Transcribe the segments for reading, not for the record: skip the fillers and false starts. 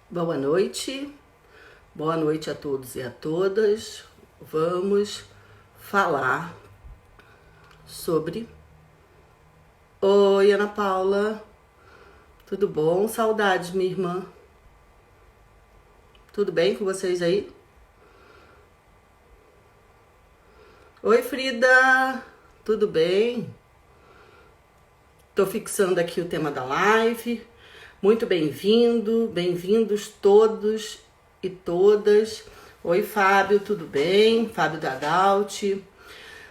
Boa noite a todos e a todas. Vamos falar sobre... Oi, Ana Paula, tudo bom? Saudades, minha irmã. Tudo bem com vocês aí? Oi, Frida, tudo bem? Tô fixando aqui o tema da live. Muito bem-vindos todos e todas. Oi, Fábio, tudo bem? Fábio Dadalti.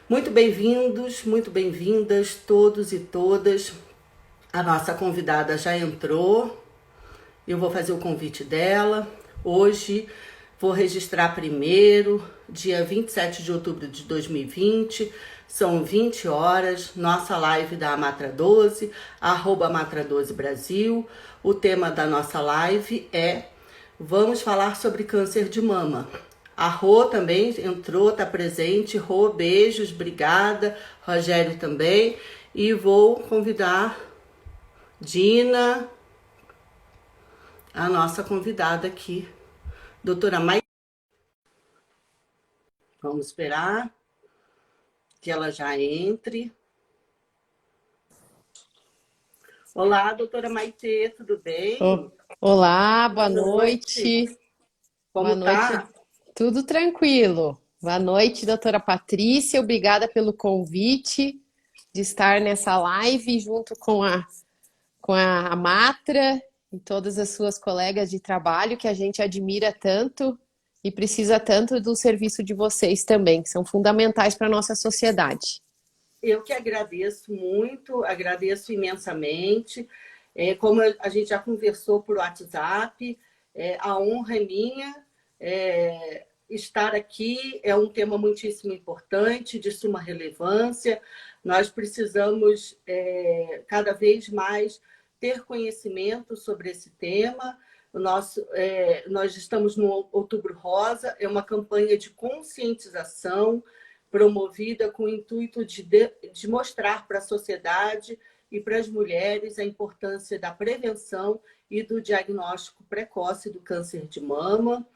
Muito bem-vindos, muito bem-vindas todos e todas. A nossa convidada já entrou. Eu vou fazer o convite dela. Hoje vou registrar primeiro, dia 27 de outubro de 2020. São 20 horas, nossa live da Amatra 12, @Amatra 12 Brasil. O tema da nossa live é: vamos falar sobre câncer de mama. A Rô também entrou, está presente. Rô, beijos, obrigada. Rogério também. E vou convidar Dina, a nossa convidada aqui, doutora Maite. Vamos esperar que ela já entre. Olá, doutora Maite, tudo bem? Olá, boa Boa noite. noite. Boa Como noite, tá? tudo tranquilo. Boa noite, doutora Patrícia. Obrigada pelo convite de estar nessa live junto com a Matra e todas as suas colegas de trabalho que a gente admira tanto e precisa tanto do serviço de vocês também, que são fundamentais para a nossa sociedade. Eu que agradeço muito, agradeço imensamente. Como a gente já conversou por WhatsApp, a honra é minha. Estar aqui é um tema muitíssimo importante, de suma relevância. Nós precisamos cada vez mais ter conhecimento sobre esse tema. Nós estamos no Outubro Rosa, é uma campanha de conscientização promovida com o intuito de mostrar para a sociedade e para as mulheres a importância da prevenção e do diagnóstico precoce do câncer de mama.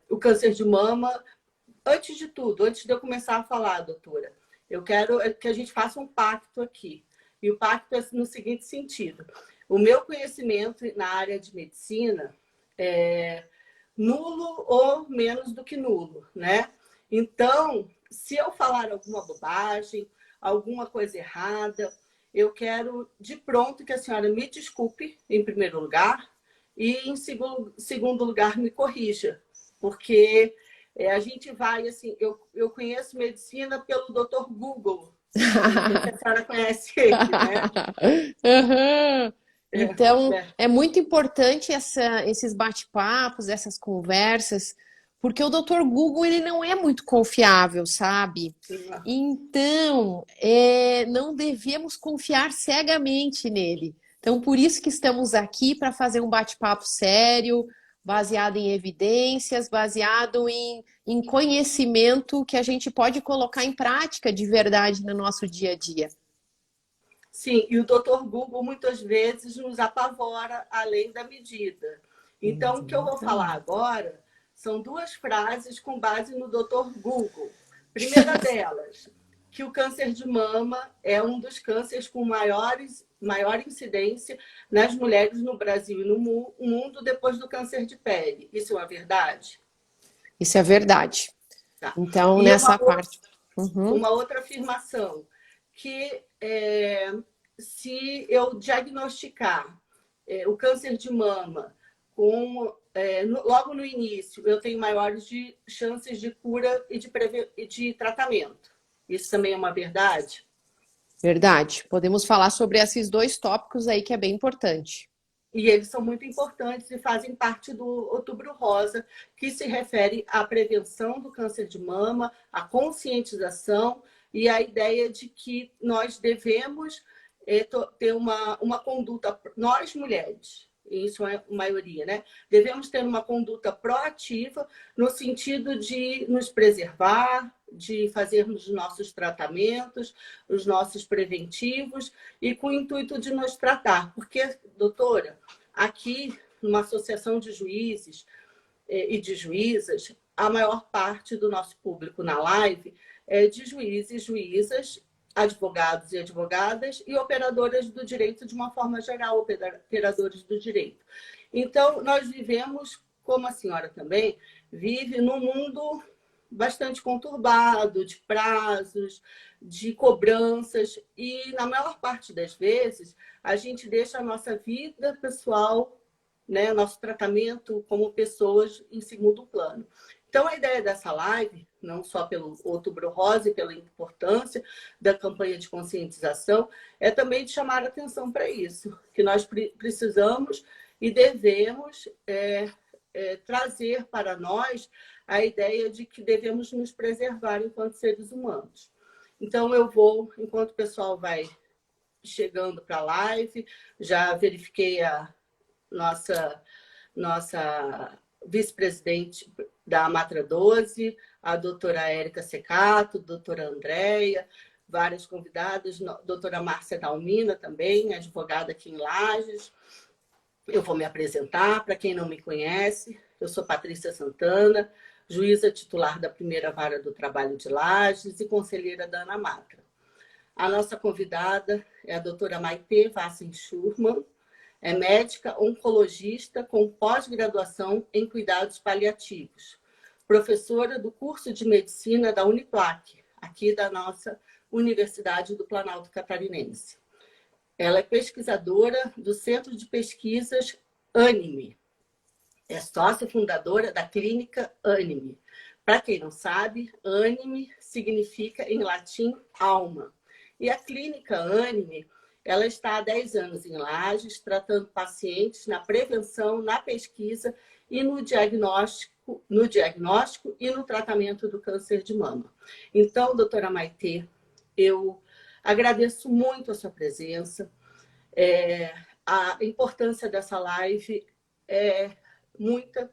O câncer de mama, antes de tudo, antes de eu começar a falar, doutora, eu quero que a gente faça um pacto aqui. E o pacto é no seguinte sentido: o meu conhecimento na área de medicina é nulo ou menos do que nulo, né? Então, se eu falar alguma bobagem, alguma coisa errada, eu quero de pronto que a senhora me desculpe, em primeiro lugar, e em segundo lugar me corrija, porque a gente vai, assim, eu conheço medicina pelo Dr. Google, não sei se a senhora conhece ele, né? Aham. Então, É, é muito importante esses bate-papos, essas conversas, porque o Dr. Google ele não é muito confiável, sabe? Então, não devemos confiar cegamente nele. Então, por isso que estamos aqui para fazer um bate-papo sério, baseado em evidências, baseado em conhecimento que a gente pode colocar em prática de verdade no nosso dia a dia. sim, e o Dr. Google muitas vezes nos apavora além da medida. Então, o que eu vou falar Exatamente. agora são duas frases com base no Dr. Google. Primeira delas, que o câncer de mama é um dos cânceres com maior incidência nas mulheres no Brasil e no mundo depois do câncer de pele. Isso é uma verdade? Isso é verdade. Tá. Então, E nessa parte. Uhum. uma outra afirmação, que se eu diagnosticar o câncer de mama logo no início, eu tenho maiores chances de cura e de tratamento. Isso também é uma verdade? Verdade. Podemos falar sobre esses dois tópicos aí que é bem importante. E eles são muito importantes e fazem parte do Outubro Rosa, que se refere à prevenção do câncer de mama, à conscientização e à ideia de que nós devemos ter uma conduta, nós mulheres, isso é a maioria, né? Devemos ter uma conduta proativa no sentido de nos preservar, de fazermos os nossos tratamentos, os nossos preventivos, e com o intuito de nos tratar. Porque, doutora, aqui numa associação de juízes e de juízas, a maior parte do nosso público na live é de juízes e juízas, advogados e advogadas e operadoras do direito de uma forma geral, operadores do direito. Então, nós vivemos, como a senhora também, vive num mundo bastante conturbado, de prazos, de cobranças, e na maior parte das vezes a gente deixa a nossa vida pessoal, né, nosso tratamento como pessoas em segundo plano. Então, a ideia dessa live, não só pelo Outubro Rosa e pela importância da campanha de conscientização, é também de chamar a atenção para isso, que nós precisamos e devemos trazer para nós a ideia de que devemos nos preservar enquanto seres humanos. Então, eu vou, enquanto o pessoal vai chegando para a live, já verifiquei a nossa vice-presidente da Amatra 12, a doutora Érica Secato, doutora Andréia, várias convidadas, doutora Márcia Dalmina também, advogada aqui em Lages. Eu vou me apresentar, para quem não me conhece, eu sou Patrícia Santana, juíza titular da primeira vara do trabalho de Lages e conselheira da Amatra. A nossa convidada é a doutora Maitê Wassen-Schurmann, é médica oncologista com pós-graduação em cuidados paliativos, professora do curso de medicina da Uniplac, aqui da nossa Universidade do Planalto Catarinense. Ela é pesquisadora do Centro de Pesquisas Anime. É sócia fundadora da Clínica Anime. Para quem não sabe, Anime significa em latim alma. E a Clínica Anime, ela está há 10 anos em Lages, tratando pacientes na prevenção, na pesquisa e no diagnóstico e no tratamento do câncer de mama. Então, doutora Maitê, eu agradeço muito a sua presença. A importância dessa live é muita,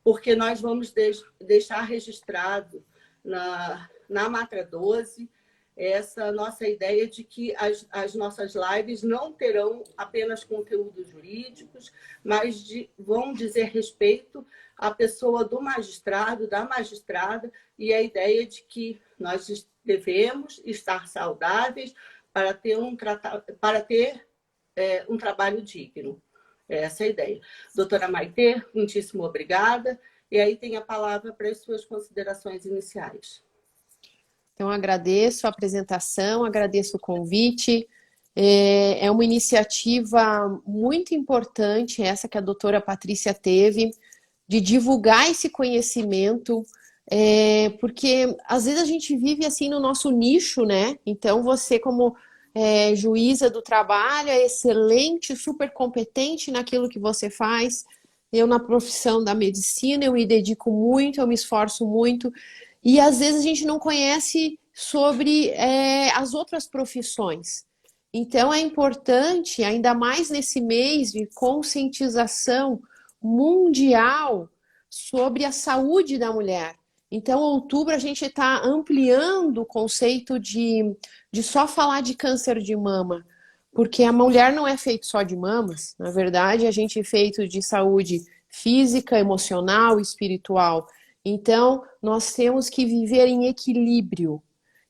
porque nós vamos deixar registrado na Amatra 12 essa nossa ideia de que as nossas lives não terão apenas conteúdos jurídicos, mas vão dizer respeito à pessoa do magistrado, da magistrada, e a ideia de que nós devemos estar saudáveis para ter um trabalho digno. Essa é a ideia. Doutora Maitê, muitíssimo obrigada. E aí tem a palavra para as suas considerações iniciais. Então, agradeço a apresentação, agradeço o convite. É uma iniciativa muito importante, essa que a doutora Patrícia teve, de divulgar esse conhecimento, porque às vezes a gente vive assim no nosso nicho, né? Então, você como juíza do trabalho é excelente, super competente naquilo que você faz. Eu, na profissão da medicina, eu me dedico muito, eu me esforço muito. E às vezes a gente não conhece sobre as outras profissões. Então é importante, ainda mais nesse mês de conscientização mundial sobre a saúde da mulher. Então, em outubro, a gente está ampliando o conceito de só falar de câncer de mama, porque a mulher não é feita só de mamas. Na verdade, a gente é feito de saúde física, emocional, espiritual. Então, nós temos que viver em equilíbrio.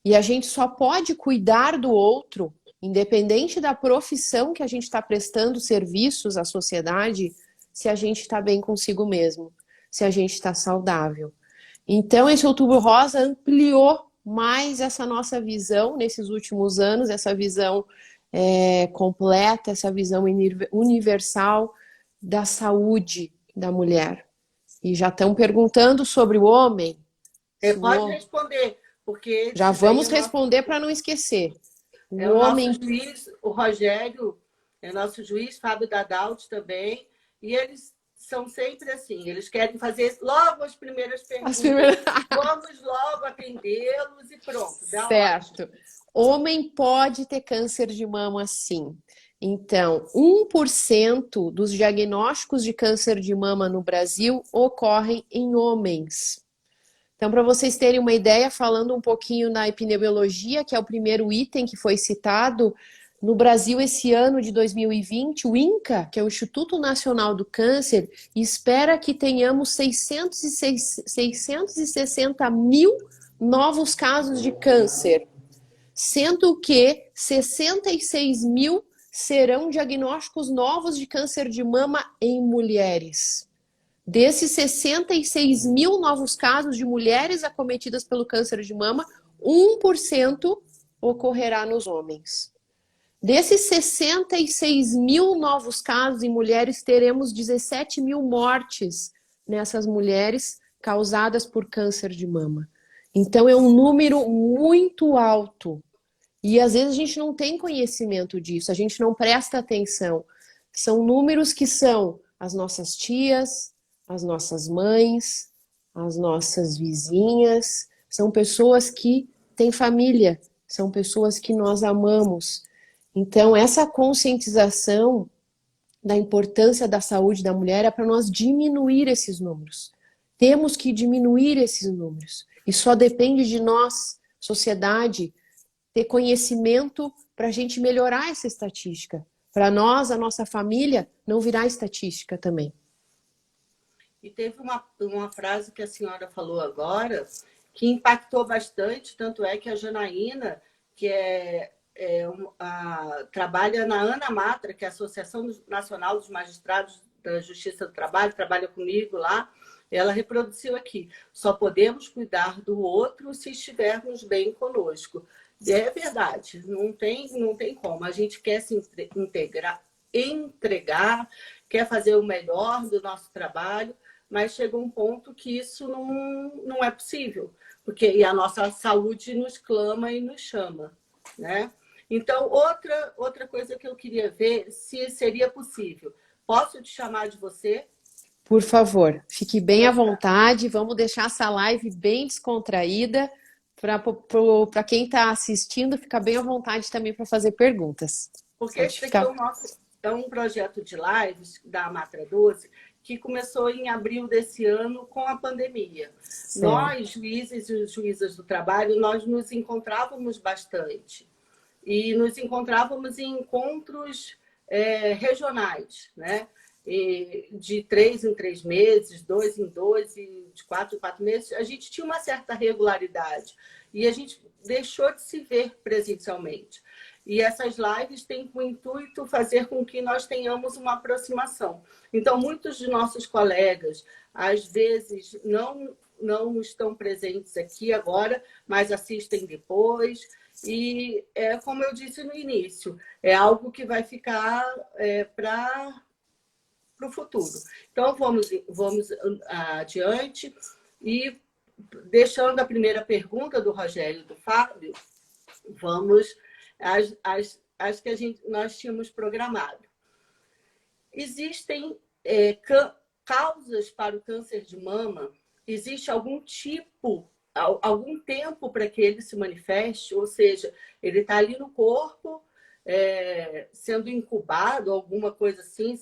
E a gente só pode cuidar do outro, independente da profissão que a gente está prestando serviços à sociedade, se a gente está bem consigo mesmo, se a gente está saudável. Então, esse Outubro Rosa ampliou mais essa nossa visão nesses últimos anos, essa visão completa, essa visão universal da saúde da mulher. E já estão perguntando sobre o homem. Pode responder, porque... Já vamos responder para não esquecer. O nosso juiz, o Rogério, é nosso juiz, Fábio Dadalt também, e eles são sempre assim, eles querem fazer logo as primeiras perguntas, vamos logo atendê-los e pronto. Certo. Homem pode ter câncer de mama, sim. Então, 1% dos diagnósticos de câncer de mama no Brasil ocorrem em homens. Então, para vocês terem uma ideia, falando um pouquinho na epidemiologia, que é o primeiro item que foi citado, No Brasil, esse ano de 2020, o INCA, que é o Instituto Nacional do Câncer, espera que tenhamos 660 mil novos casos de câncer, sendo que 66 mil serão diagnósticos novos de câncer de mama em mulheres. Desses 66 mil novos casos de mulheres acometidas pelo câncer de mama, 1% ocorrerá nos homens. Desses 66 mil novos casos em mulheres, teremos 17 mil mortes nessas mulheres causadas por câncer de mama. Então é um número muito alto. E às vezes a gente não tem conhecimento disso, a gente não presta atenção. São números que são as nossas tias, as nossas mães, as nossas vizinhas, são pessoas que têm família, são pessoas que nós amamos. Então, essa conscientização da importância da saúde da mulher é para nós diminuir esses números. Temos que diminuir esses números. E só depende de nós, sociedade, ter conhecimento para a gente melhorar essa estatística. Para nós, a nossa família, não virar estatística também. E teve uma frase que a senhora falou agora que impactou bastante, tanto é que a Janaína, que trabalha na ANAMATRA, que é a Associação Nacional dos Magistrados da Justiça do Trabalho, trabalha comigo lá, ela reproduziu aqui: só podemos cuidar do outro se estivermos bem conosco. É verdade, não tem como. A gente quer se entregar, quer fazer o melhor do nosso trabalho, mas chega um ponto que isso não é possível, porque a nossa saúde nos clama e nos chama, né? Então, outra coisa que eu queria ver, se seria possível. Posso te chamar de você? Por favor, fique bem à vontade. Vamos deixar essa live bem descontraída para quem está assistindo ficar bem à vontade também para fazer perguntas. Porque esse aqui é um projeto de lives da Amatra 12 que começou em abril desse ano com a pandemia. Sim. Nós, juízes e juízas do trabalho, nós nos encontrávamos bastante. E nos encontrávamos em encontros regionais, né? De 3 em 3 meses, 2 em 2, e de 4 em 4 meses. A gente tinha uma certa regularidade e a gente deixou de se ver presencialmente. E essas lives têm como intuito fazer com que nós tenhamos uma aproximação. Então, muitos de nossos colegas, às vezes, não estão presentes aqui agora, mas assistem depois. E, como eu disse no início, é algo que vai ficar para o futuro. Então, vamos adiante. E, deixando a primeira pergunta do Rogério e do Fábio, vamos às que nós tínhamos programado. Existem causas para o câncer de mama? Existe algum tempo para que ele se manifeste? Ou seja, ele está ali no corpo, sendo incubado, alguma coisa assim,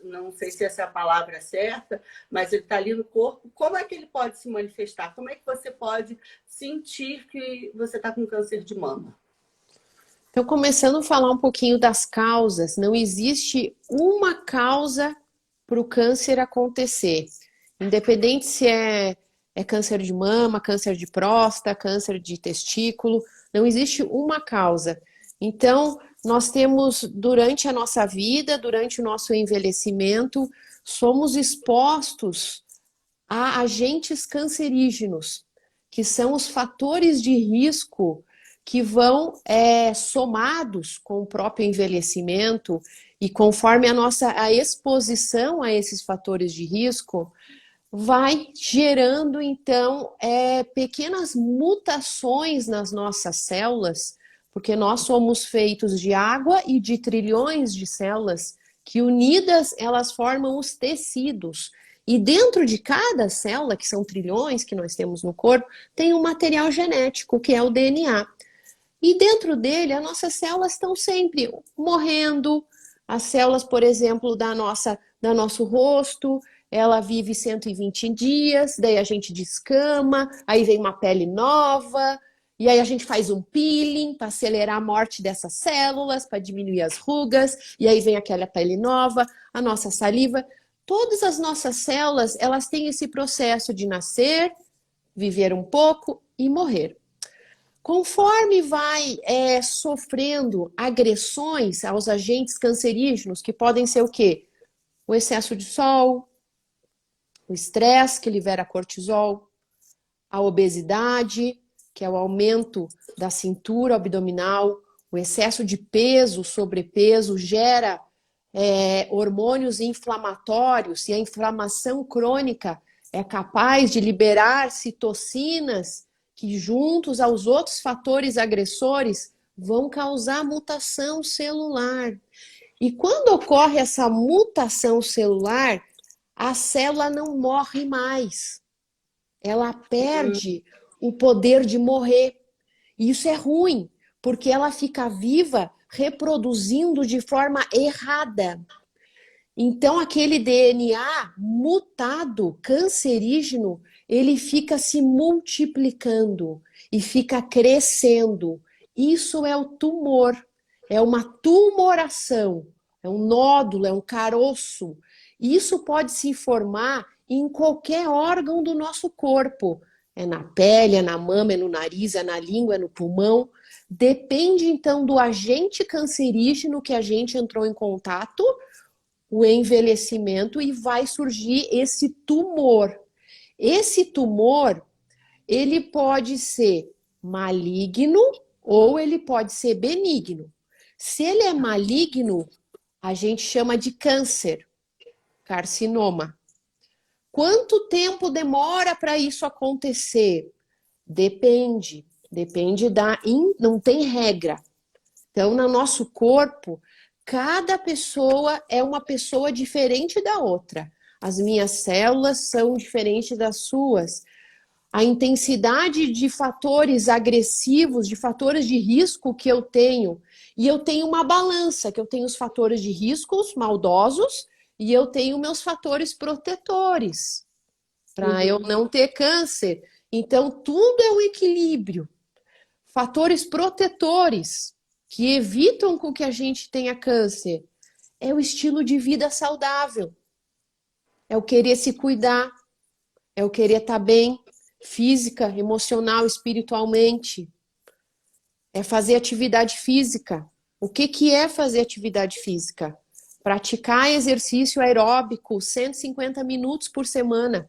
não sei se essa é a palavra certa, mas ele está ali no corpo. Como é que ele pode se manifestar? Como é que você pode sentir que você está com câncer de mama? Então, começando a falar um pouquinho das causas, não existe uma causa para o câncer acontecer. Independente se é câncer de mama, câncer de próstata, câncer de testículo, não existe uma causa. Então, nós temos, durante a nossa vida, durante o nosso envelhecimento, somos expostos a agentes cancerígenos, que são os fatores de risco que vão somados com o próprio envelhecimento e conforme a exposição a esses fatores de risco, vai gerando, então, pequenas mutações nas nossas células, porque nós somos feitos de água e de trilhões de células que unidas elas formam os tecidos. E dentro de cada célula, que são trilhões que nós temos no corpo, tem um material genético, que é o DNA. E dentro dele, as nossas células estão sempre morrendo. As células, por exemplo, da nosso rosto, ela vive 120 dias, daí a gente descama, aí vem uma pele nova, E aí a gente faz um peeling para acelerar a morte dessas células, para diminuir as rugas, e aí vem aquela pele nova, a nossa saliva. Todas as nossas células, elas têm esse processo de nascer, viver um pouco e morrer. Conforme vai sofrendo agressões aos agentes cancerígenos, que podem ser o quê? O excesso de sol, o estresse, que libera cortisol, a obesidade, que é o aumento da cintura abdominal, o excesso de peso, sobrepeso, gera hormônios inflamatórios, e a inflamação crônica é capaz de liberar citocinas que, juntos aos outros fatores agressores, vão causar mutação celular. E quando ocorre essa mutação celular, a célula não morre mais. Ela perde o poder de morrer. E isso é ruim, porque ela fica viva reproduzindo de forma errada. Então, aquele DNA mutado, cancerígeno, ele fica se multiplicando e fica crescendo. Isso é o tumor, é uma tumoração, é um nódulo, é um caroço. Isso pode se formar em qualquer órgão do nosso corpo. É na pele, é na mama, é no nariz, é na língua, é no pulmão. Depende, então, do agente cancerígeno que a gente entrou em contato, o envelhecimento, e vai surgir esse tumor. Esse tumor, ele pode ser maligno ou ele pode ser benigno. Se ele é maligno, a gente chama de câncer, carcinoma. Quanto tempo demora para isso acontecer? Depende não tem regra. Então, no nosso corpo, cada pessoa é uma pessoa diferente da outra. As minhas células são diferentes das suas. A intensidade de fatores agressivos, de fatores de risco que eu tenho, e eu tenho uma balança, que eu tenho os fatores de riscos maldosos e eu tenho meus fatores protetores, para eu não ter câncer. Então, tudo é um equilíbrio. Fatores protetores que evitam com que a gente tenha câncer é o estilo de vida saudável. É o querer se cuidar, é o querer estar bem, física, emocional, espiritualmente. É fazer atividade física. O que é fazer atividade física? Praticar exercício aeróbico 150 minutos por semana.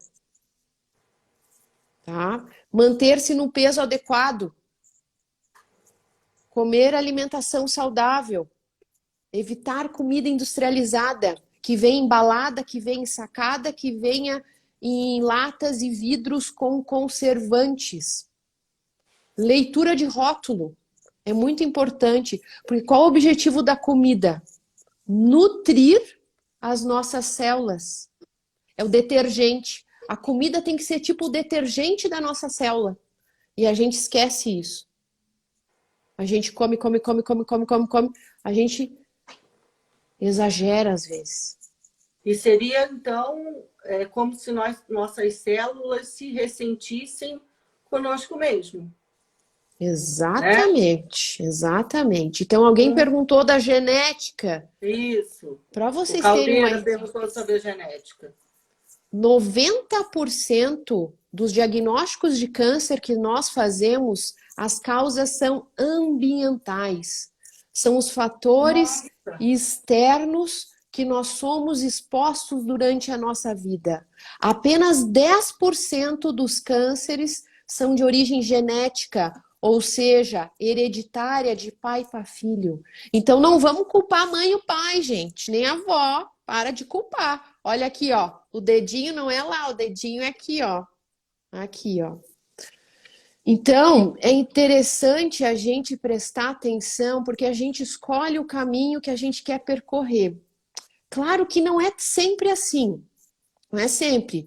Tá? Manter-se no peso adequado. Comer alimentação saudável. Evitar comida industrializada, que vem embalada, que vem ensacada, que venha em latas e vidros com conservantes. Leitura de rótulo é muito importante, porque qual o objetivo da comida? Nutrir as nossas células. É o detergente. A comida tem que ser tipo o detergente da nossa célula. E a gente esquece isso. A gente come. A gente exagera às vezes. E seria, então, como se nossas células se ressentissem conosco mesmo. Exatamente, né? Exatamente. Então, alguém perguntou da genética. Isso. Para vocês terem uma ideia, perguntou sobre a genética. 90% dos diagnósticos de câncer que nós fazemos, as causas são ambientais. São os fatores externos que nós somos expostos durante a nossa vida. Apenas 10% dos cânceres são de origem genética, ou seja, hereditária, de pai para filho. Então não vamos culpar a mãe e o pai, gente, nem a avó. Para de culpar. Olha aqui, ó. O dedinho não é lá, o dedinho é aqui, ó. Aqui, ó. Então, é interessante a gente prestar atenção, porque a gente escolhe o caminho que a gente quer percorrer. Claro que não é sempre assim. Não é sempre.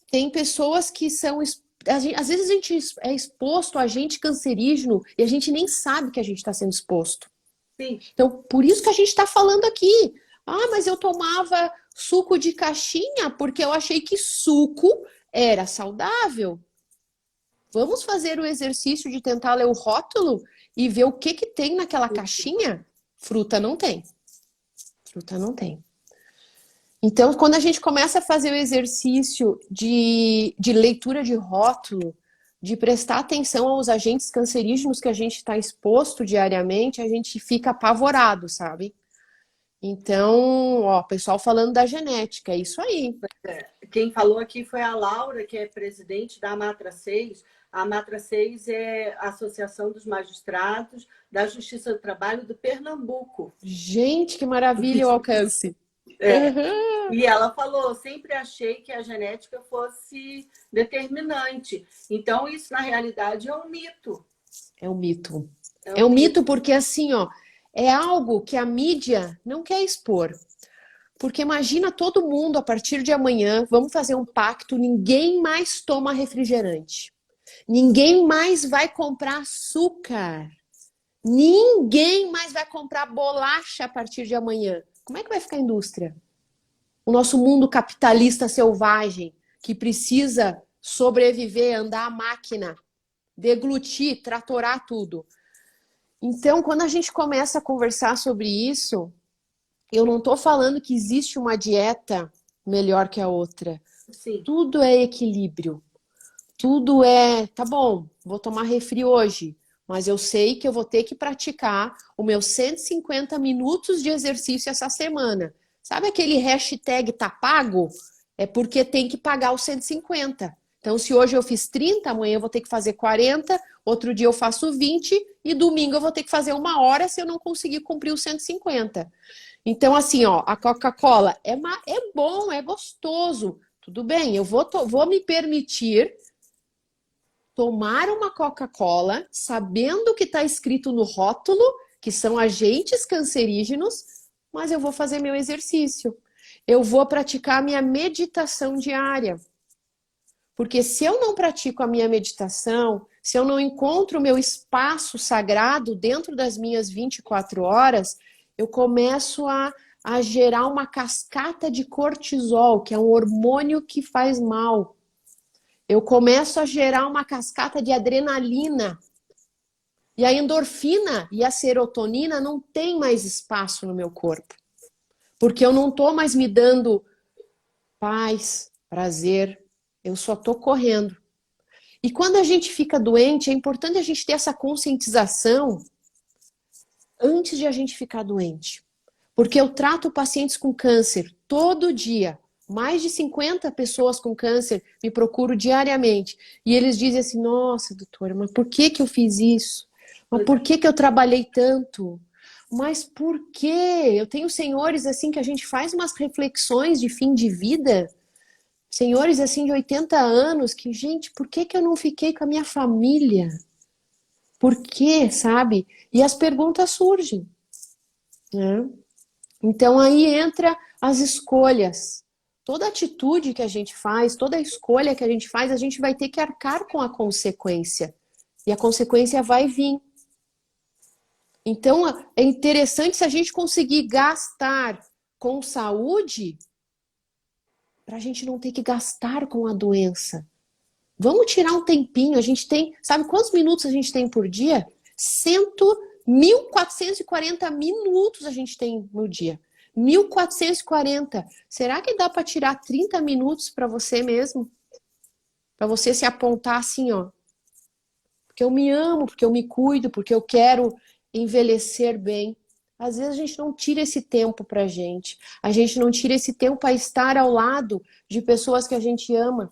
Tem pessoas que são... Às vezes a gente é exposto a agente cancerígeno e a gente nem sabe que a gente está sendo exposto. Sim. Então, por isso que a gente está falando aqui. Ah, mas eu tomava suco de caixinha porque eu achei que suco era saudável. Vamos fazer o exercício de tentar ler o rótulo e ver o que que tem naquela caixinha? Fruta não tem. Fruta não tem. Então, quando a gente começa a fazer o exercício de leitura de rótulo, de prestar atenção aos agentes cancerígenos que a gente está exposto diariamente, a gente fica apavorado, sabe? Então, ó, pessoal falando da genética, é isso aí. Quem falou aqui foi a Laura, que é presidente da Matra 6. A Matra 6 é a Associação dos Magistrados da Justiça do Trabalho do Pernambuco. Gente, que maravilha o alcance. É. Uhum. E ela falou, sempre achei que a genética fosse determinante. Então, isso, na realidade, é um mito. É um mito. É É um um mito mito. porque, assim, ó, é algo que a mídia não quer expor. Porque imagina todo mundo, a partir de amanhã, vamos fazer um pacto, ninguém mais toma refrigerante. Ninguém mais vai comprar açúcar. Ninguém mais vai comprar bolacha a partir de amanhã. Como é que vai ficar a indústria? O nosso mundo capitalista selvagem, que precisa sobreviver, andar a máquina, deglutir, tratorar tudo. Então, quando a gente começa a conversar sobre isso, eu não estou falando que existe uma dieta melhor que a outra. Sim. Tudo é equilíbrio. Tudo é, tá bom, vou tomar refri hoje, mas eu sei que eu vou ter que praticar os meus 150 minutos de exercício essa semana. Sabe aquele hashtag tá pago? É porque tem que pagar os 150. Então, se hoje eu fiz 30, amanhã eu vou ter que fazer 40, outro dia eu faço 20 e domingo eu vou ter que fazer 1 hora se eu não conseguir cumprir os 150. Então, assim, ó, a Coca-Cola é bom, é gostoso. Tudo bem, eu vou me permitir tomar uma Coca-Cola sabendo o que está escrito no rótulo, que são agentes cancerígenos, mas eu vou fazer meu exercício. Eu vou praticar minha meditação diária. Porque se eu não pratico a minha meditação, se eu não encontro o meu espaço sagrado dentro das minhas 24 horas, eu começo a gerar uma cascata de cortisol, que é um hormônio que faz mal. Eu começo a gerar uma cascata de adrenalina. E a endorfina e a serotonina não tem mais espaço no meu corpo. Porque eu não estou mais me dando paz, prazer. Eu só estou correndo. E quando a gente fica doente, é importante a gente ter essa conscientização antes de a gente ficar doente. Porque eu trato pacientes com câncer todo dia. Mais de 50 pessoas com câncer me procuram diariamente. E eles dizem assim, nossa, doutora, mas por que que eu fiz isso? Mas por que que eu trabalhei tanto? Mas por quê? Eu tenho senhores assim que a gente faz umas reflexões de fim de vida. Senhores assim de 80 anos que, gente, por que que eu não fiquei com a minha família? Por quê, sabe? E as perguntas surgem, né? Então aí entra as escolhas. Toda atitude que a gente faz, toda escolha que a gente faz, a gente vai ter que arcar com a consequência. E a consequência vai vir. Então é interessante se a gente conseguir gastar com saúde, para a gente não ter que gastar com a doença. Vamos tirar um tempinho. A gente tem, sabe quantos minutos a gente tem por dia? 1.440 minutos a gente tem no dia. 1.440. Será que dá para tirar 30 minutos para você mesmo? Para você se apontar assim, ó. Porque eu me amo, porque eu me cuido, porque eu quero envelhecer bem. Às vezes a gente não tira esse tempo pra gente. A gente não tira esse tempo para estar ao lado de pessoas que a gente ama.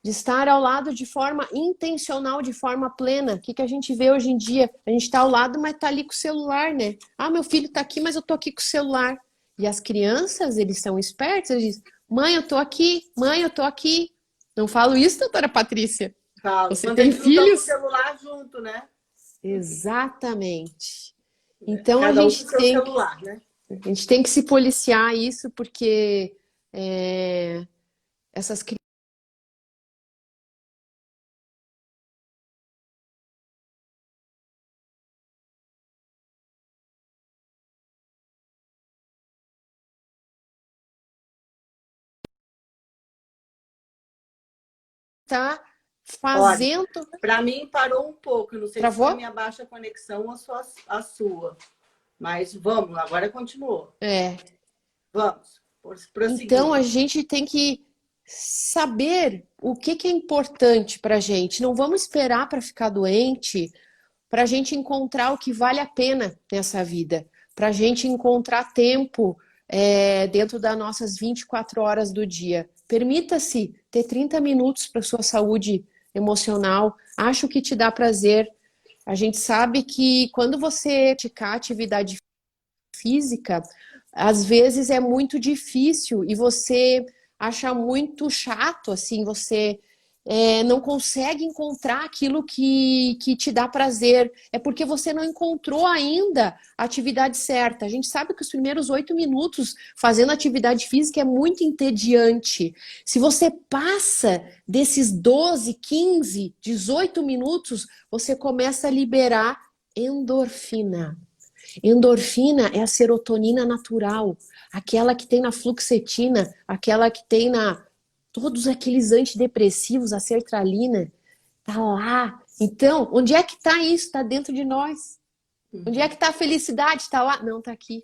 De estar ao lado de forma intencional, de forma plena. O que a gente vê hoje em dia? A gente está ao lado, mas está ali com o celular, né? Ah, meu filho está aqui, mas eu estou aqui com o celular. E as crianças, eles são espertos, eles dizem, mãe, eu estou aqui, mãe, eu estou aqui. Não falo isso, doutora Patrícia? Falo. Você Quando tem eles não estão com o filhos? celular junto, né? Exatamente. Então Cada um com o seu celular, né? a gente tem que se policiar isso, porque essas crianças. Tá Olha, fazendo... para mim parou um pouco. Eu não sei se Travou? foi minha baixa conexão ou a sua. Mas vamos, agora continuou. É. Vamos, Então, a prosseguindo. gente tem que saber o que que é importante para a gente. Não vamos esperar para ficar doente para a gente encontrar o que vale a pena nessa vida, para a gente encontrar tempo dentro das nossas 24 horas do dia. Permita-se ter 30 minutos para sua saúde emocional. Acho que te dá prazer. A gente sabe que quando você praticar atividade física, às vezes é muito difícil e você acha muito chato, assim, você não consegue encontrar aquilo que te dá prazer. É porque você não encontrou ainda a atividade certa. A gente sabe que os primeiros 8 minutos fazendo atividade física é muito entediante. Se você passa desses 12, 15, 18 minutos, você começa a liberar endorfina. Endorfina é a serotonina natural, aquela que tem na fluoxetina, aquela que tem na todos aqueles antidepressivos, a sertralina, tá lá. Então, onde é que tá isso? Tá dentro de nós. Onde é que tá a felicidade? Tá lá? Não, tá aqui.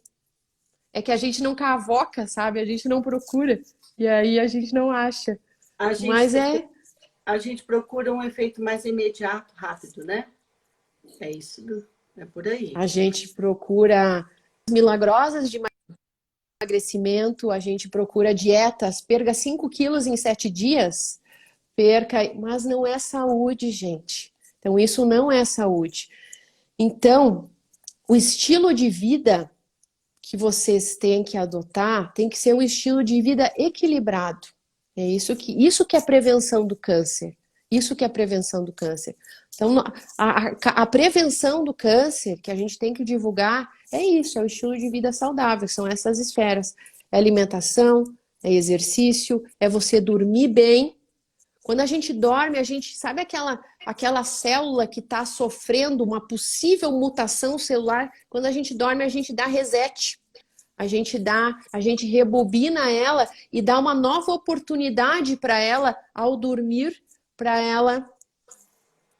É que a gente não cavoca, sabe? A gente não procura. E aí a gente não acha. A gente, Mas a gente procura um efeito mais imediato, rápido, né? É isso, é por aí. a gente procura milagrosas de emagrecimento, a gente procura dietas, perca 5 quilos em 7 dias, mas não é saúde, gente. Então, isso não é saúde. Então, o estilo de vida que vocês têm que adotar tem que ser um estilo de vida equilibrado. É isso que é prevenção do câncer. Isso que é prevenção do câncer. Então, a prevenção do câncer que a gente tem que divulgar é isso, é o estilo de vida saudável, são essas esferas. É alimentação, é exercício, é você dormir bem. Quando a gente dorme, a gente sabe aquela célula que está sofrendo uma possível mutação celular. Quando a gente dorme, a gente dá reset. A gente rebobina ela e dá uma nova oportunidade para ela ao dormir, para ela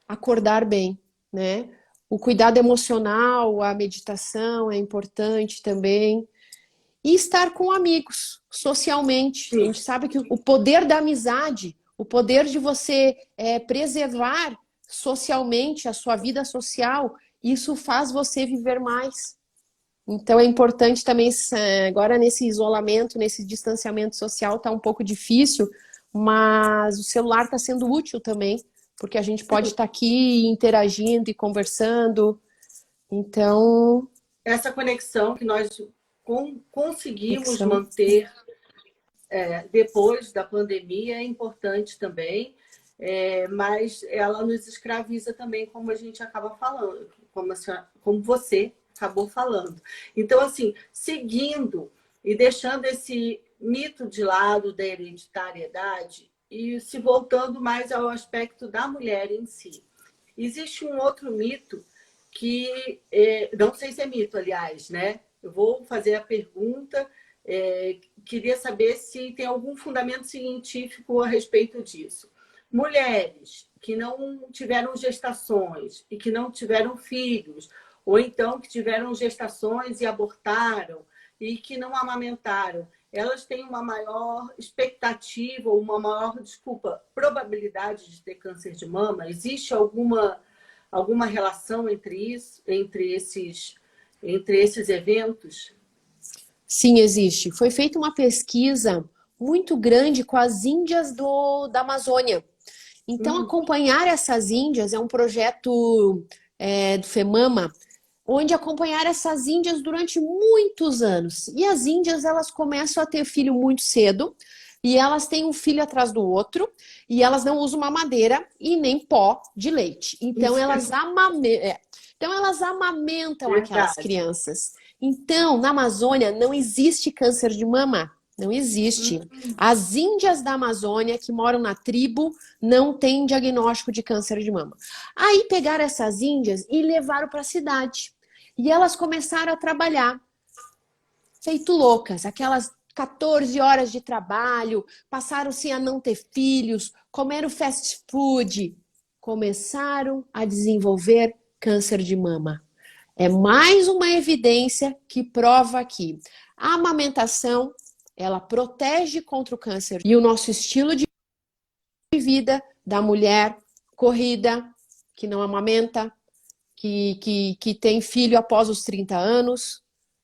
acordar bem, né? O cuidado emocional, a meditação é importante também. E estar com amigos, socialmente. A Sim. gente sabe que o poder da amizade, o poder de você preservar socialmente a sua vida social, isso faz você viver mais. Então é importante também, agora nesse isolamento, nesse distanciamento social, está um pouco difícil, mas o celular está sendo útil também, porque a gente pode estar aqui interagindo e conversando. Então, Essa conexão que nós conseguimos conexão. manter depois da pandemia é importante também, mas ela nos escraviza também, como a gente acaba falando, como você acabou falando. Então, assim, seguindo e deixando esse mito de lado da hereditariedade e se voltando mais ao aspecto da mulher em si. Existe um outro mito que, não sei se é mito, aliás, né? Eu vou fazer a pergunta, queria saber se tem algum fundamento científico a respeito disso. Mulheres que não tiveram gestações e que não tiveram filhos, ou então que tiveram gestações e abortaram, e que não amamentaram, elas têm uma maior expectativa, ou uma maior, probabilidade de ter câncer de mama? Existe alguma relação entre isso, entre esses eventos? Sim, existe. Foi feita uma pesquisa muito grande com as índias da Amazônia. Então, acompanhar essas índias é um projeto do FEMAMA, onde acompanhar essas índias durante muitos anos. E as índias, elas começam a ter filho muito cedo, e elas têm um filho atrás do outro, e elas não usam mamadeira e nem pó de leite. Então, elas amamentam aquelas crianças. Então, na Amazônia, não existe câncer de mama. Não existe. As índias da Amazônia que moram na tribo não têm diagnóstico de câncer de mama. Aí pegaram essas índias e levaram para a cidade. E elas começaram a trabalhar, feito loucas, aquelas 14 horas de trabalho, passaram-se a não ter filhos, comeram fast food, começaram a desenvolver câncer de mama. É mais uma evidência que prova que a amamentação, ela protege contra o câncer. E o nosso estilo de vida da mulher corrida, que não amamenta, que tem filho após os 30 anos,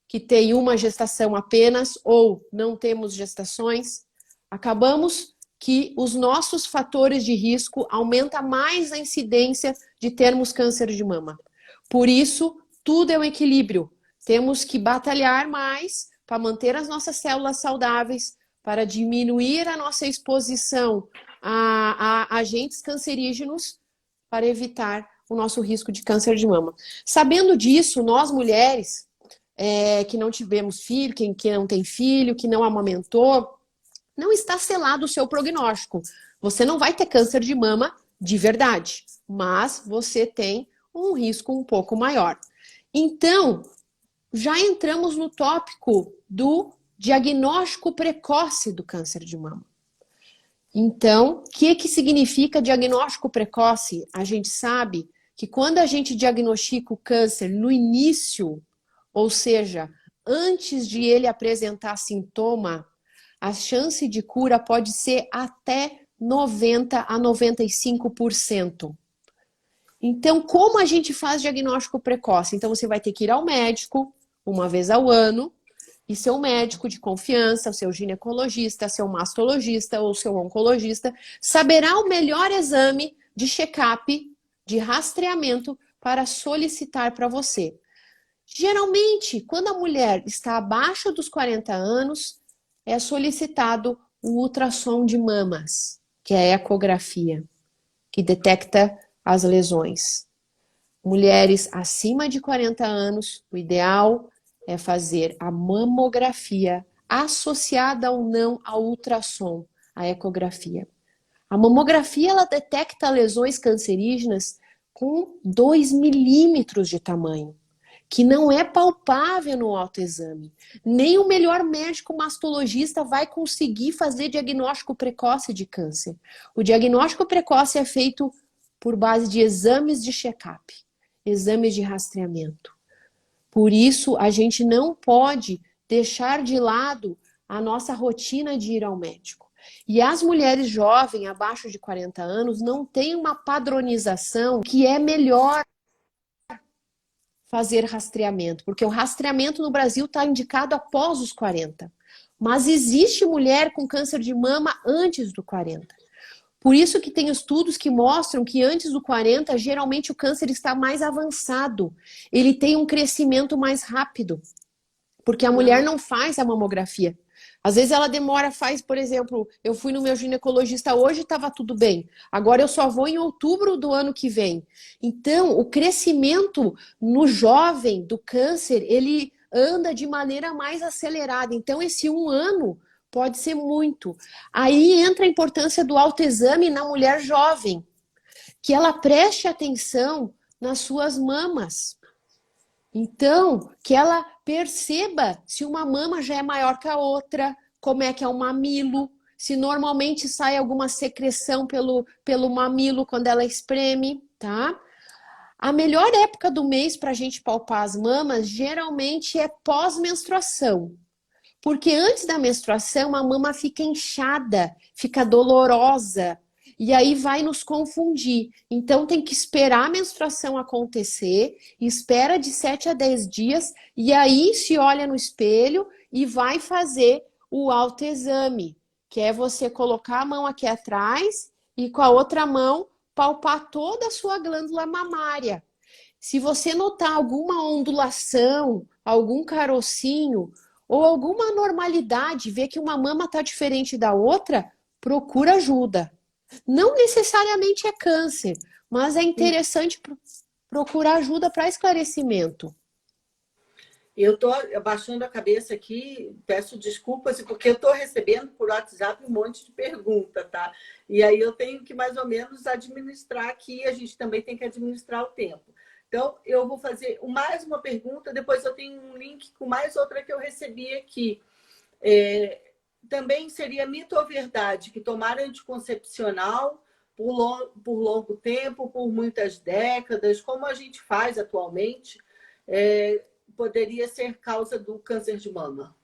que tem uma gestação apenas ou não temos gestações, acabamos que os nossos fatores de risco aumentam mais a incidência de termos câncer de mama. Por isso, tudo é um equilíbrio. Temos que batalhar mais para manter as nossas células saudáveis, para diminuir a nossa exposição a agentes cancerígenos, para evitar o nosso risco de câncer de mama. Sabendo disso, nós mulheres que não tivemos filho, que não tem filho, que não amamentou, não está selado o seu prognóstico. Você não vai ter câncer de mama de verdade, mas você tem um risco um pouco maior. Então, já entramos no tópico do diagnóstico precoce do câncer de mama. Então, o que significa diagnóstico precoce? A gente sabe que quando a gente diagnostica o câncer no início, ou seja, antes de ele apresentar sintoma, a chance de cura pode ser até 90 a 95%. Então, como a gente faz diagnóstico precoce? Então, você vai ter que ir ao médico uma vez ao ano, e seu médico de confiança, o seu ginecologista, seu mastologista ou seu oncologista, saberá o melhor exame de check-up, de rastreamento para solicitar para você. Geralmente, quando a mulher está abaixo dos 40 anos, é solicitado o ultrassom de mamas, que é a ecografia, que detecta as lesões. Mulheres acima de 40 anos, o ideal é fazer a mamografia associada ou não ao ultrassom, a ecografia. A mamografia, ela detecta lesões cancerígenas com 2 milímetros de tamanho, que não é palpável no autoexame. Nem o melhor médico mastologista vai conseguir fazer diagnóstico precoce de câncer. O diagnóstico precoce é feito por base de exames de check-up, exames de rastreamento. Por isso, a gente não pode deixar de lado a nossa rotina de ir ao médico. E as mulheres jovens, abaixo de 40 anos, não têm uma padronização que é melhor fazer rastreamento, porque o rastreamento no Brasil está indicado após os 40. Mas existe mulher com câncer de mama antes do 40. Por isso que tem estudos que mostram que antes do 40, geralmente o câncer está mais avançado. Ele tem um crescimento mais rápido. Porque a mulher não faz a mamografia. Às vezes ela demora, faz, por exemplo, eu fui no meu ginecologista hoje e estava tudo bem. Agora eu só vou em outubro do ano que vem. Então, o crescimento no jovem do câncer, ele anda de maneira mais acelerada. Então, esse 1 ano pode ser muito. Aí entra a importância do autoexame na mulher jovem, que ela preste atenção nas suas mamas. Então, que ela perceba se uma mama já é maior que a outra, como é que é o mamilo, se normalmente sai alguma secreção pelo mamilo quando ela espreme, tá? A melhor época do mês para a gente palpar as mamas, geralmente é pós-menstruação. Porque antes da menstruação, a mama fica inchada, fica dolorosa, e aí vai nos confundir. Então, tem que esperar a menstruação acontecer, espera de 7 a 10 dias, e aí se olha no espelho e vai fazer o autoexame, que é você colocar a mão aqui atrás e com a outra mão palpar toda a sua glândula mamária. Se você notar alguma ondulação, algum carocinho, ou alguma anormalidade, ver que uma mama está diferente da outra, procura ajuda. Não necessariamente é câncer, mas é interessante procurar ajuda para esclarecimento. Eu estou abaixando a cabeça aqui, peço desculpas, porque eu estou recebendo por WhatsApp um monte de pergunta, tá? E aí eu tenho que mais ou menos administrar aqui, a gente também tem que administrar o tempo. Então, eu vou fazer mais uma pergunta, depois eu tenho um link com mais outra que eu recebi aqui. também seria mito ou verdade que tomar anticoncepcional por longo tempo, por muitas décadas, como a gente faz atualmente, poderia ser causa do câncer de mama?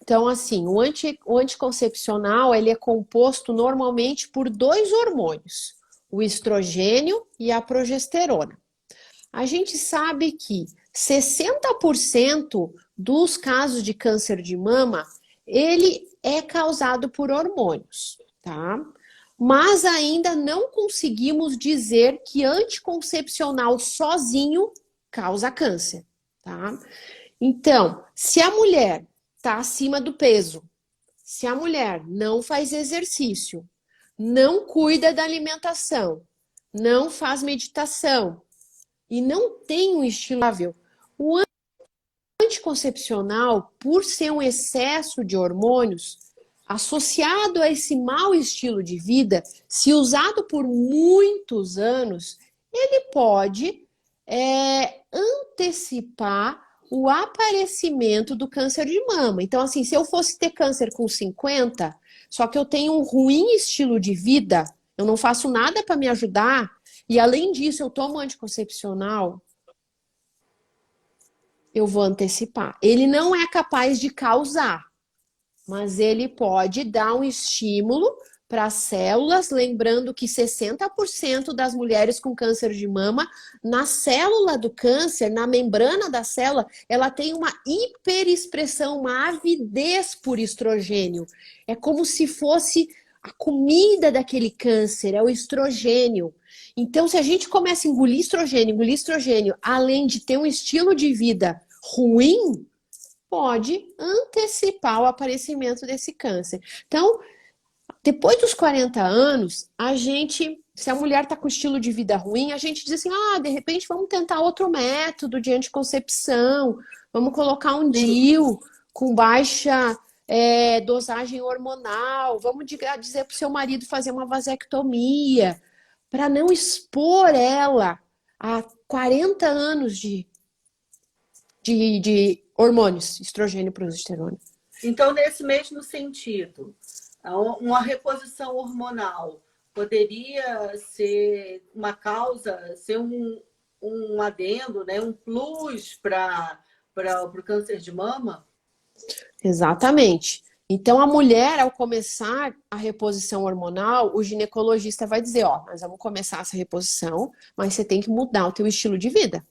Então, assim, o anticoncepcional, ele é composto normalmente por dois hormônios, o estrogênio e a progesterona. A gente sabe que 60% dos casos de câncer de mama, ele é causado por hormônios, tá? Mas ainda não conseguimos dizer que anticoncepcional sozinho causa câncer, tá? Então, se a mulher está acima do peso, se a mulher não faz exercício, não cuida da alimentação, não faz meditação e não tem um estilo saudável, o anticoncepcional, por ser um excesso de hormônios, associado a esse mau estilo de vida, se usado por muitos anos, ele pode antecipar o aparecimento do câncer de mama. Então, assim, se eu fosse ter câncer com 50, só que eu tenho um ruim estilo de vida, eu não faço nada para me ajudar, e além disso eu tomo anticoncepcional, eu vou antecipar. Ele não é capaz de causar, mas ele pode dar um estímulo para as células, lembrando que 60% das mulheres com câncer de mama, na célula do câncer, na membrana da célula, ela tem uma hiperexpressão, uma avidez por estrogênio. É como se fosse a comida daquele câncer, é o estrogênio. Então, se a gente começa a engolir estrogênio, além de ter um estilo de vida ruim, pode antecipar o aparecimento desse câncer. Então, depois dos 40 anos, se a mulher está com estilo de vida ruim, a gente diz assim, de repente vamos tentar outro método de anticoncepção, vamos colocar um DIU com baixa dosagem hormonal, vamos dizer para o seu marido fazer uma vasectomia, para não expor ela a 40 anos de hormônios, estrogênio e progesterona. Então, nesse mesmo sentido, uma reposição hormonal poderia ser uma causa, ser um adendo, né? Um plus para o câncer de mama? Exatamente. Então, a mulher, ao começar a reposição hormonal, o ginecologista vai dizer, nós vamos começar essa reposição, mas você tem que mudar o teu estilo de vida.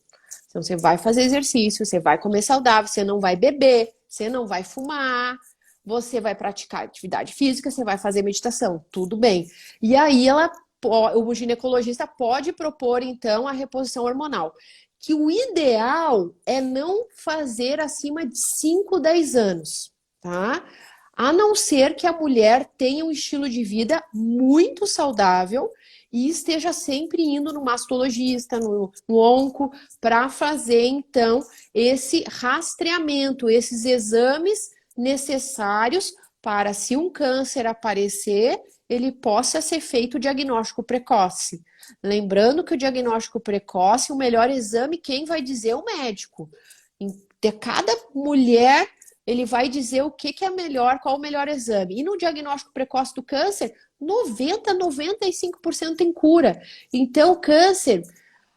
Então, você vai fazer exercício, você vai comer saudável, você não vai beber, você não vai fumar, você vai praticar atividade física, você vai fazer meditação, tudo bem. E aí, o ginecologista pode propor, então, a reposição hormonal. Que o ideal é não fazer acima de 5, 10 anos, tá? A não ser que a mulher tenha um estilo de vida muito saudável e esteja sempre indo no mastologista, no onco, para fazer, então, esse rastreamento, esses exames necessários para, se um câncer aparecer, ele possa ser feito o diagnóstico precoce. Lembrando que o diagnóstico precoce, o melhor exame, quem vai dizer é o médico. De cada mulher, ele vai dizer o que é melhor, qual o melhor exame. E no diagnóstico precoce do câncer, 95% tem cura. Então, o câncer,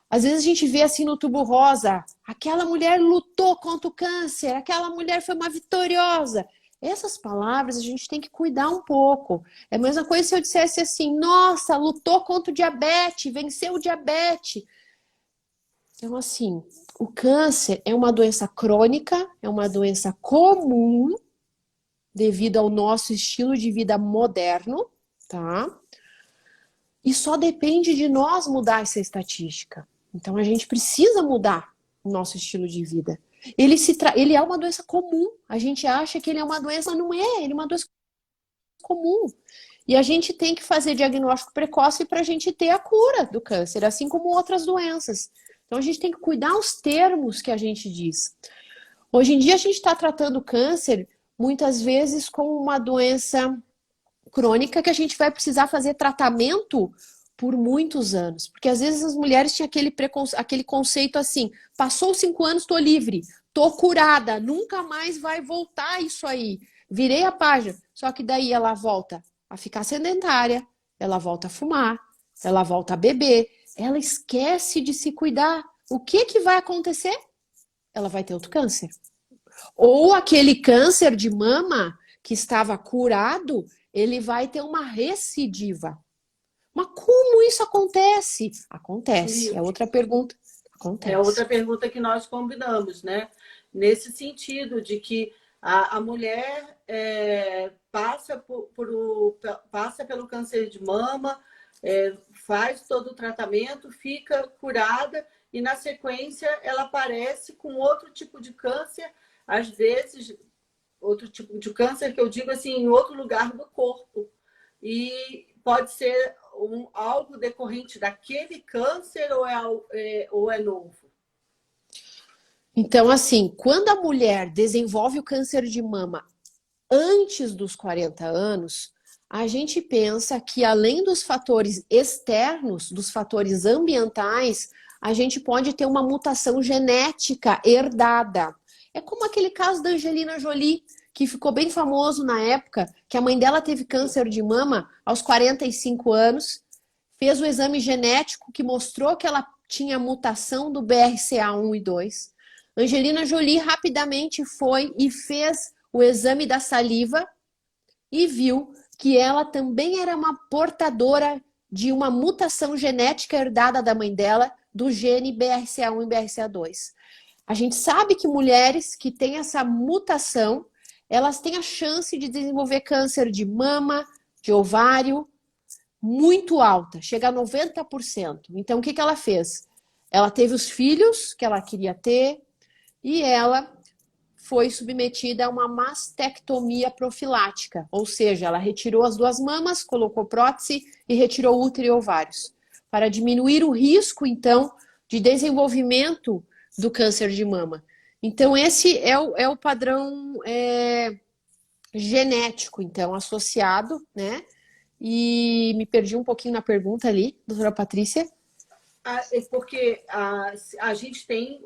às vezes a gente vê assim no Outubro Rosa, aquela mulher lutou contra o câncer, aquela mulher foi uma vitoriosa. Essas palavras a gente tem que cuidar um pouco. É a mesma coisa se eu dissesse assim, nossa, lutou contra o diabetes, venceu o diabetes. Então, assim, o câncer é uma doença crônica, é uma doença comum, devido ao nosso estilo de vida moderno, tá? E só depende de nós mudar essa estatística. Então, a gente precisa mudar o nosso estilo de vida. Ele é uma doença comum. A gente acha que ele é uma doença, não é. Ele é uma doença comum. E a gente tem que fazer diagnóstico precoce para a gente ter a cura do câncer, assim como outras doenças. Então, a gente tem que cuidar os termos que a gente diz. Hoje em dia, a gente está tratando o câncer, muitas vezes, como uma doença crônica que a gente vai precisar fazer tratamento por muitos anos. Porque às vezes as mulheres tinham aquele conceito assim, passou 5 anos, estou livre. tô curada, nunca mais vai voltar isso aí. Virei a página. Só que daí ela volta a ficar sedentária, ela volta a fumar, ela volta a beber, ela esquece de se cuidar. O que que vai acontecer? Ela vai ter outro câncer. Ou aquele câncer de mama que estava curado, ele vai ter uma recidiva. Mas como isso acontece? Acontece. Sim. É outra pergunta. Acontece. É outra pergunta que nós combinamos, né? Nesse sentido de que a mulher passa pelo câncer de mama, faz todo o tratamento, fica curada e, na sequência, ela aparece com outro tipo de câncer, às vezes, outro tipo de câncer que eu digo assim, em outro lugar do corpo. E pode ser algo decorrente daquele câncer ou é novo? Então, assim, quando a mulher desenvolve o câncer de mama antes dos 40 anos, a gente pensa que além dos fatores externos, dos fatores ambientais, a gente pode ter uma mutação genética herdada. É como aquele caso da Angelina Jolie, que ficou bem famoso na época, que a mãe dela teve câncer de mama aos 45 anos, fez o exame genético que mostrou que ela tinha mutação do BRCA1 e 2. Angelina Jolie rapidamente foi e fez o exame da saliva e viu que ela também era uma portadora de uma mutação genética herdada da mãe dela, do gene BRCA1 e BRCA2. A gente sabe que mulheres que têm essa mutação, elas têm a chance de desenvolver câncer de mama, de ovário, muito alta, chega a 90%. Então, o que ela fez? Ela teve os filhos que ela queria ter e ela foi submetida a uma mastectomia profilática, ou seja, ela retirou as 2 mamas, colocou prótese e retirou útero e ovários, para diminuir o risco, então, de desenvolvimento do câncer de mama. Então, esse é o padrão genético, então, associado, né? E me perdi um pouquinho na pergunta ali, doutora Patrícia. Porque a gente tem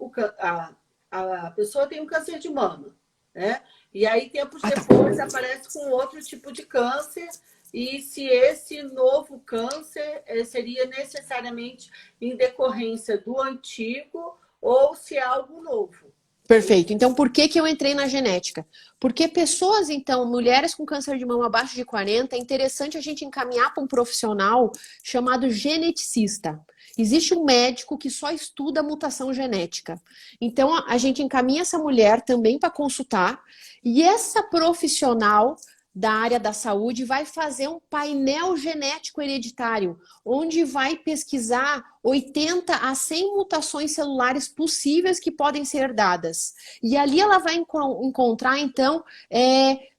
a pessoa tem um câncer de mama, né? E aí, tempos depois, aparece com outro tipo de câncer. E se esse novo câncer seria necessariamente em decorrência do antigo ou se é algo novo. Perfeito. Então, por que eu entrei na genética? Porque pessoas, então, mulheres com câncer de mama abaixo de 40, é interessante a gente encaminhar para um profissional chamado geneticista. Existe um médico que só estuda a mutação genética. Então, a gente encaminha essa mulher também para consultar e essa profissional da área da saúde vai fazer um painel genético hereditário, onde vai pesquisar 80 a 100 mutações celulares possíveis que podem ser herdadas. E ali ela vai encontrar, então,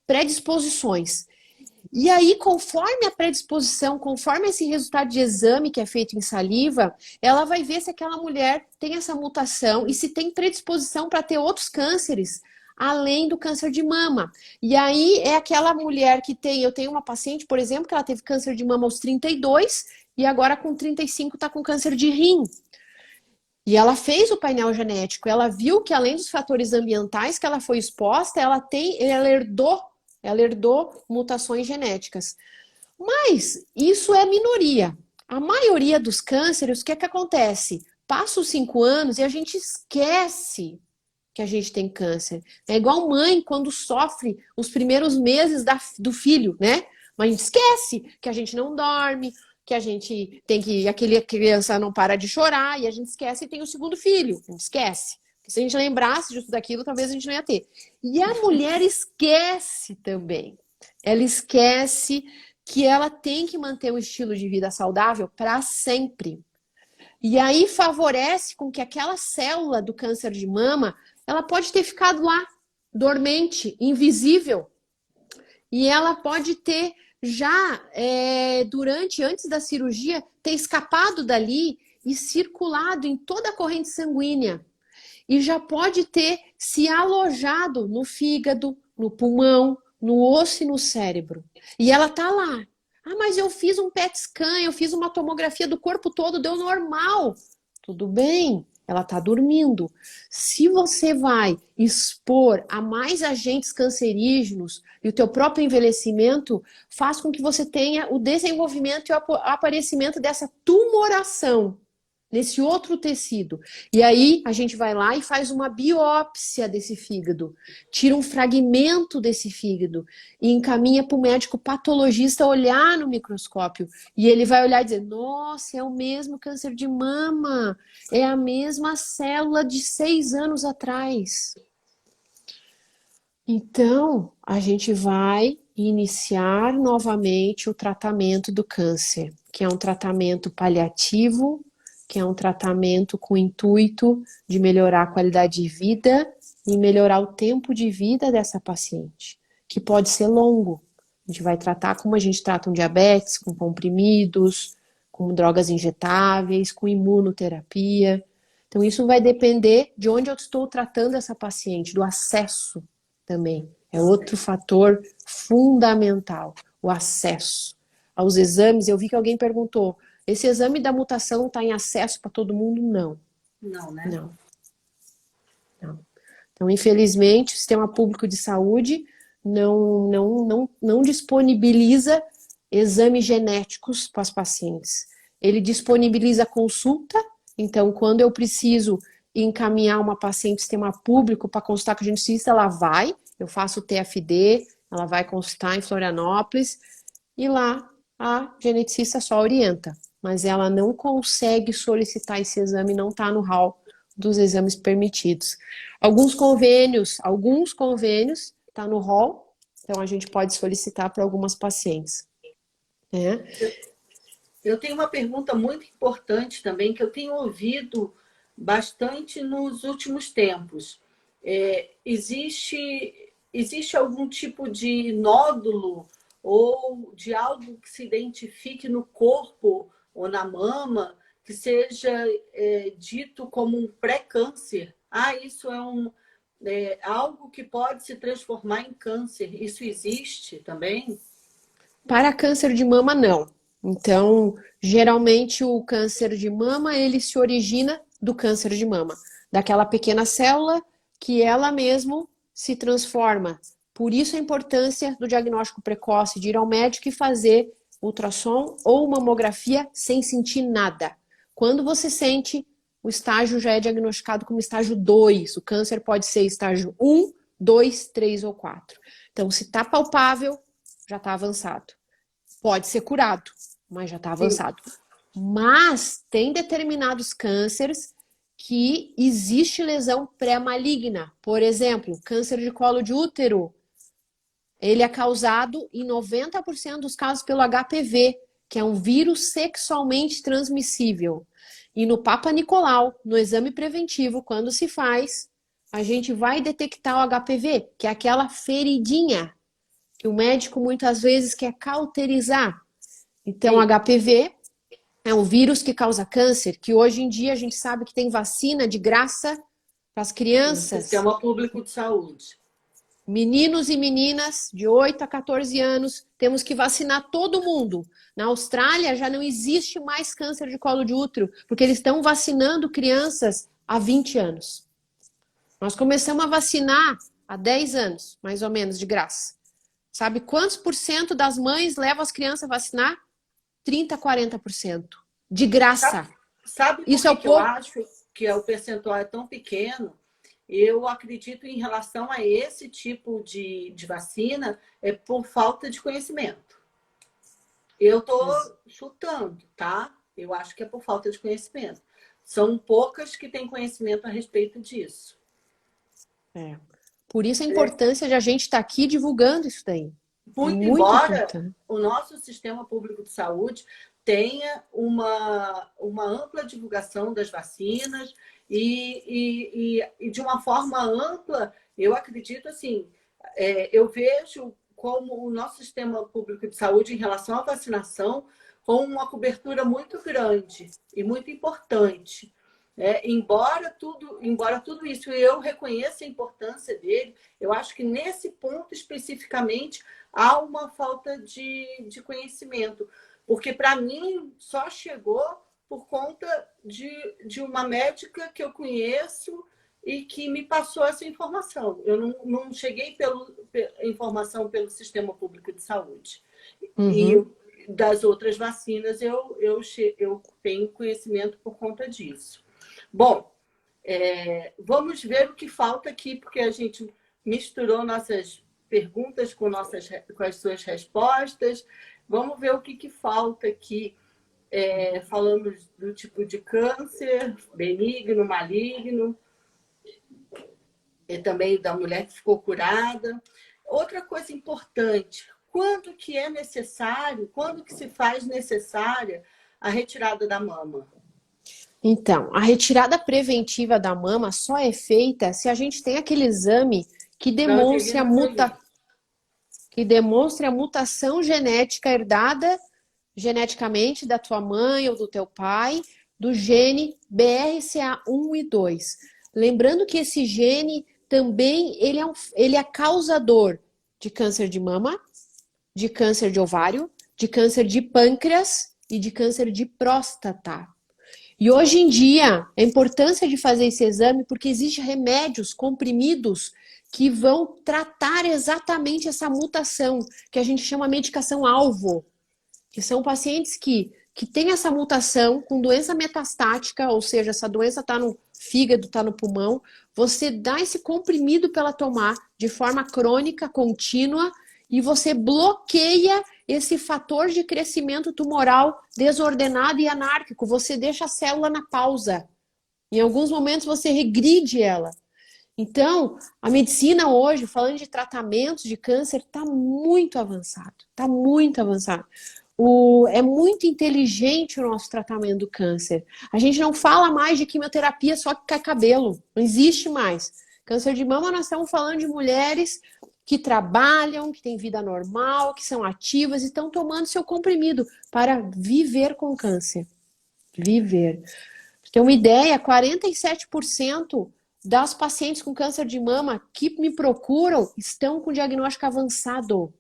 predisposições. E aí, conforme a predisposição, conforme esse resultado de exame que é feito em saliva, ela vai ver se aquela mulher tem essa mutação e se tem predisposição para ter outros cânceres, além do câncer de mama. E aí é aquela mulher que tem... Eu tenho uma paciente, por exemplo, que ela teve câncer de mama aos 32 e agora com 35 está com câncer de rim. E ela fez o painel genético, ela viu que além dos fatores ambientais que ela foi exposta, ela herdou mutações genéticas. Mas isso é minoria. A maioria dos cânceres, o que é que acontece? Passa os 5 anos e a gente esquece que a gente tem câncer. É igual mãe quando sofre os primeiros meses do filho, né? Mas a gente esquece que a gente não dorme, que a gente tem que... Aquela criança não para de chorar e a gente esquece e tem o segundo filho. A gente esquece. Porque se a gente lembrasse disso daquilo, talvez a gente não ia ter. E a mulher esquece também. Ela esquece que ela tem que manter um estilo de vida saudável para sempre. E aí favorece com que aquela célula do câncer de mama, ela pode ter ficado lá, dormente, invisível. E ela pode ter já, antes da cirurgia, ter escapado dali e circulado em toda a corrente sanguínea. E já pode ter se alojado no fígado, no pulmão, no osso e no cérebro. E ela tá lá. Ah, mas eu fiz um PET scan, eu fiz uma tomografia do corpo todo, deu normal. Tudo bem. ela está dormindo. Se você vai expor a mais agentes cancerígenos e o teu próprio envelhecimento, faz com que você tenha o desenvolvimento e o aparecimento dessa tumoração nesse outro tecido. E aí a gente vai lá e faz uma biópsia desse fígado, tira um fragmento desse fígado e encaminha para o médico patologista olhar no microscópio. E ele vai olhar e dizer, nossa, é o mesmo câncer de mama, é a mesma célula de 6 anos atrás. Então, a gente vai iniciar novamente o tratamento do câncer, que é um tratamento paliativo, que é um tratamento com o intuito de melhorar a qualidade de vida e melhorar o tempo de vida dessa paciente, que pode ser longo. A gente vai tratar como a gente trata um diabetes, com comprimidos, com drogas injetáveis, com imunoterapia. Então, isso vai depender de onde eu estou tratando essa paciente, do acesso também. É outro fator fundamental, o acesso aos exames. Eu vi que alguém perguntou, esse exame da mutação está em acesso para todo mundo? Não. Não, né? Não. Então, infelizmente, o sistema público de saúde não disponibiliza exames genéticos para os pacientes. Ele disponibiliza consulta, então, quando eu preciso encaminhar uma paciente do sistema público para consultar com a geneticista, ela vai, eu faço o TFD, ela vai consultar em Florianópolis, e lá a geneticista só orienta, mas ela não consegue solicitar esse exame, não está no hall dos exames permitidos. Alguns convênios está no hall, então a gente pode solicitar para algumas pacientes. Né? Eu tenho uma pergunta muito importante também, que eu tenho ouvido bastante nos últimos tempos. Existe algum tipo de nódulo ou de algo que se identifique no corpo ou na mama que seja dito como um pré-câncer? Isso é algo que pode se transformar em câncer. Isso existe também? Para câncer de mama, não. Então, geralmente o câncer de mama, ele se origina do câncer de mama, daquela pequena célula que ela mesmo se transforma. Por isso a importância do diagnóstico precoce, de ir ao médico e fazer ultrassom ou mamografia sem sentir nada. Quando você sente, o estágio já é diagnosticado como estágio 2. O câncer pode ser estágio 1, 2, 3 ou 4. Então, se está palpável, já está avançado. Pode ser curado, mas já está avançado. Sim. Mas tem determinados cânceres que existe lesão pré-maligna. Por exemplo, câncer de colo de útero. Ele é causado em 90% dos casos pelo HPV, que é um vírus sexualmente transmissível. E no Papa Nicolau, no exame preventivo, quando se faz, a gente vai detectar o HPV, que é aquela feridinha que o médico muitas vezes quer cauterizar. Então, o HPV é um vírus que causa câncer, que hoje em dia a gente sabe que tem vacina de graça para as crianças. Sistema público de saúde. Meninos e meninas de 8 a 14 anos, temos que vacinar todo mundo. Na Austrália já não existe mais câncer de colo de útero, porque eles estão vacinando crianças há 20 anos. Nós começamos a vacinar há 10 anos, mais ou menos, de graça. Sabe quantos por cento das mães levam as crianças a vacinar? 30, 40%. De graça. Sabe por isso que eu acho que o percentual é tão pequeno? Eu acredito em relação a esse tipo de vacina é por falta de conhecimento. Eu estou chutando, tá? Eu acho que é por falta de conhecimento. São poucas que têm conhecimento a respeito disso. Por isso a importância de a gente estar aqui divulgando isso daí. Muito embora o nosso sistema público de saúde tenha uma ampla divulgação das vacinas e de uma forma ampla, eu acredito assim, eu vejo como o nosso sistema público de saúde em relação à vacinação com uma cobertura muito grande e muito importante. Embora tudo isso eu reconheça a importância dele, eu acho que nesse ponto especificamente há uma falta de conhecimento. Porque para mim só chegou por conta de uma médica que eu conheço e que me passou essa informação. Eu não cheguei pela informação pelo Sistema Público de Saúde. E das outras vacinas eu tenho conhecimento por conta disso. Bom, vamos ver o que falta aqui, porque a gente misturou nossas perguntas com as suas respostas. Vamos ver o que falta aqui. Falamos do tipo de câncer, benigno, maligno, e também da mulher que ficou curada. Outra coisa importante, quando que é necessário, quando que se faz necessária a retirada da mama? Então, a retirada preventiva da mama só é feita se a gente tem aquele exame que demonstre a mutação genética herdada geneticamente da tua mãe ou do teu pai, do gene BRCA1 e 2. Lembrando que esse gene também ele é causador de câncer de mama, de câncer de ovário, de câncer de pâncreas e de câncer de próstata. E hoje em dia, a importância de fazer esse exame porque existem remédios, comprimidos, que vão tratar exatamente essa mutação, que a gente chama medicação-alvo, que são pacientes que têm essa mutação com doença metastática, ou seja, essa doença está no fígado, está no pulmão, você dá esse comprimido para ela tomar de forma crônica, contínua, e você bloqueia esse fator de crescimento tumoral desordenado e anárquico. Você deixa a célula na pausa. Em alguns momentos você regride ela. Então, a medicina hoje, falando de tratamentos de câncer, está muito avançado. Está muito avançado. É muito inteligente o nosso tratamento do câncer. A gente não fala mais de quimioterapia só que cai cabelo. Não existe mais. Câncer de mama, nós estamos falando de mulheres que trabalham, que têm vida normal, que são ativas e estão tomando seu comprimido para viver com câncer. Viver. Pra ter uma ideia, 47% das pacientes com câncer de mama que me procuram estão com diagnóstico avançado.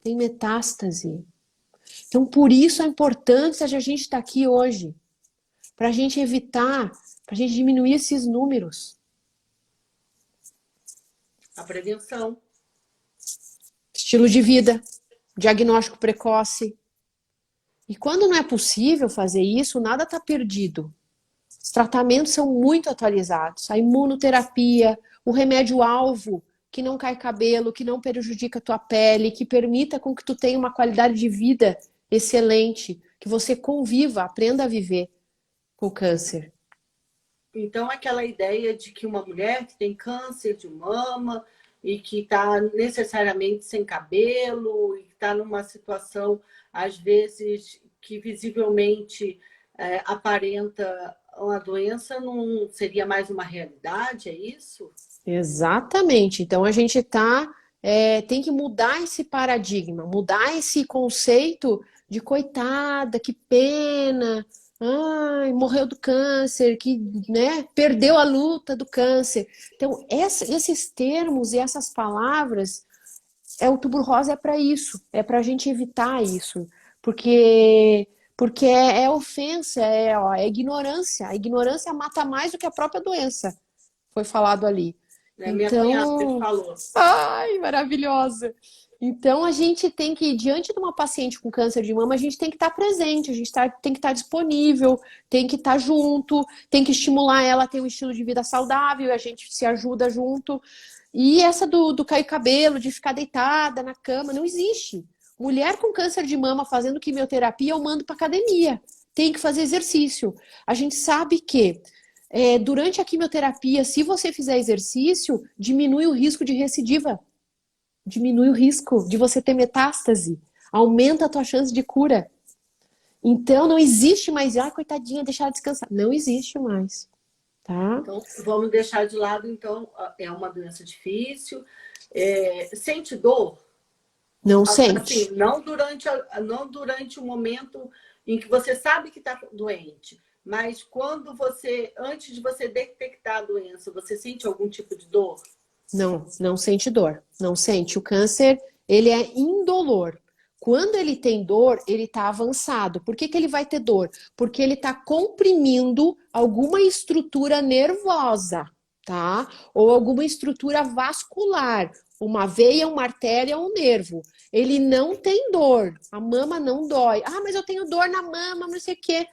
Tem metástase. Então, por isso a importância de a gente estar aqui hoje. Para a gente evitar, para a gente diminuir esses números. A prevenção. Estilo de vida, diagnóstico precoce. E quando não é possível fazer isso, nada está perdido. Os tratamentos são muito atualizados. A imunoterapia, o remédio-alvo, que não cai cabelo, que não prejudica a tua pele, que permita com que tu tenha uma qualidade de vida excelente, que você conviva, aprenda a viver com o câncer. Então, aquela ideia de que uma mulher que tem câncer de mama e que está necessariamente sem cabelo e está numa situação, às vezes, que visivelmente aparenta uma doença, não seria mais uma realidade, é isso? Exatamente. Então, a gente tem que mudar esse paradigma, mudar esse conceito de coitada, que pena, ai, morreu do câncer, que, né, perdeu a luta do câncer. Então, esses termos e essas palavras, o Outubro Rosa é para isso, é para a gente evitar isso, porque é ofensa, é ignorância. A ignorância mata mais do que a própria doença, foi falado ali. Minha cunhada falou. Ai, maravilhosa! Então, a gente tem que, diante de uma paciente com câncer de mama, a gente tem que estar presente, a gente tem que estar disponível, tem que estar junto, tem que estimular ela a ter um estilo de vida saudável, a gente se ajuda junto. E essa do cair cabelo, de ficar deitada na cama, não existe. Mulher com câncer de mama fazendo quimioterapia, eu mando para academia. Tem que fazer exercício. A gente sabe que durante a quimioterapia, se você fizer exercício, diminui o risco de recidiva. Diminui o risco de você ter metástase. Aumenta a tua chance de cura. Então, não existe mais, coitadinha, deixar ela descansar. Não existe mais. Tá? Então, vamos deixar de lado, então, é uma doença difícil. Sente dor? Não sente. Assim, não durante o momento em que você sabe que está doente, mas antes de você detectar a doença, você sente algum tipo de dor? Não sente dor. Não sente. O câncer, ele é indolor. Quando ele tem dor, ele está avançado. Por que que ele vai ter dor? Porque ele está comprimindo alguma estrutura nervosa, tá? Ou alguma estrutura vascular, uma veia, uma artéria ou um nervo. Ele não tem dor, a mama não dói. Ah, mas eu tenho dor na mama, não sei o quê.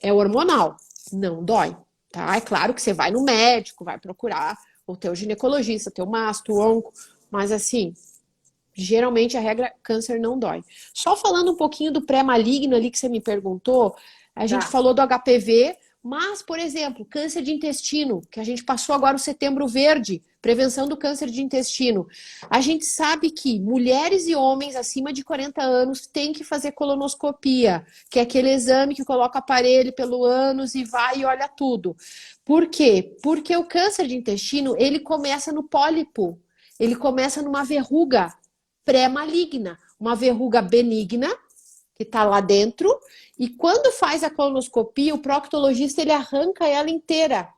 É hormonal, não dói, tá? É claro que você vai no médico, vai procurar o teu ginecologista, teu masto, o onco, mas assim, geralmente a regra, câncer não dói. Só falando um pouquinho do pré-maligno ali que você me perguntou, a gente Tá. falou do HPV, mas, por exemplo, câncer de intestino, que a gente passou agora o Setembro Verde, prevenção do câncer de intestino. A gente sabe que mulheres e homens acima de 40 anos têm que fazer colonoscopia, que é aquele exame que coloca aparelho pelo ânus e vai e olha tudo. Por quê? Porque o câncer de intestino, ele começa no pólipo, ele começa numa verruga pré-maligna, uma verruga benigna, que está lá dentro, e quando faz a colonoscopia, o proctologista ele arranca ela inteira,